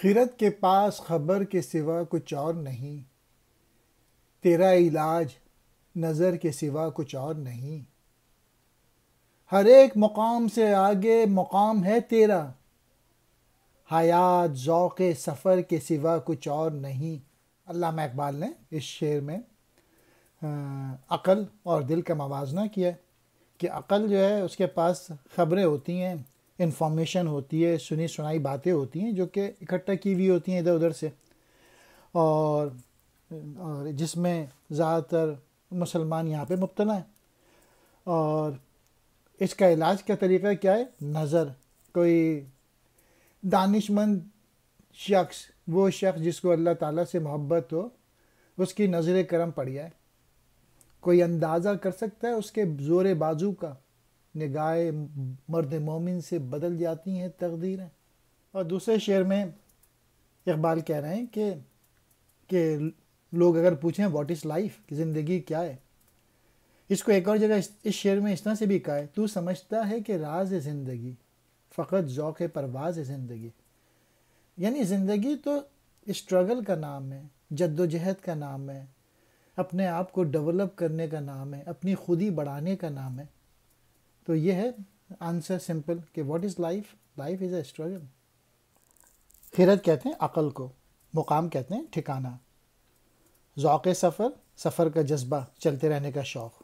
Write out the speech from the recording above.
خیرت کے پاس خبر کے سوا کچھ اور نہیں، تیرا علاج نظر کے سوا کچھ اور نہیں۔ ہر ایک مقام سے آگے مقام ہے تیرا، حیات ذوق سفر کے سوا کچھ اور نہیں۔ علامہ اقبال نے اس شعر میں عقل اور دل کا موازنہ کیا ہے کہ عقل جو ہے اس کے پاس خبریں ہوتی ہیں، انفارمیشن ہوتی ہے، سنی سنائی باتیں ہوتی ہیں جو کہ اکٹھا کی ہوئی ہوتی ہیں ادھر ادھر سے، اور جس میں زیادہ تر مسلمان یہاں پہ مبتلا ہیں۔ اور اس کا علاج کا طریقہ کیا ہے؟ نظر۔ کوئی دانش مند شخص، وہ شخص جس کو اللہ تعالیٰ سے محبت ہو، اس کی نظر کرم پڑ جائے۔ کوئی اندازہ کر سکتا ہے اس کے زور بازو کا؟ نگاہ مرد مومن سے بدل جاتی ہیں تقدیریں۔ اور دوسرے شعر میں اقبال کہہ رہے ہیں کہ لوگ اگر پوچھیں واٹ از لائف، کہ زندگی کیا ہے، اس کو ایک اور جگہ اس شعر میں اس طرح سے بھی کہا ہے، تو سمجھتا ہے کہ راز ہے زندگی، فقط ذوق پرواز ہے زندگی۔ یعنی زندگی تو اسٹرگل کا نام ہے، جد و جہد کا نام ہے، اپنے آپ کو ڈیولپ کرنے کا نام ہے، اپنی خودی بڑھانے کا نام ہے۔ تو یہ ہے آنسر سمپل کہ what is life? Life is a struggle. خیرت کہتے ہیں عقل کو، مقام کہتے ہیں ٹھکانہ، ذوق سفر، سفر کا جذبہ، چلتے رہنے کا شوق۔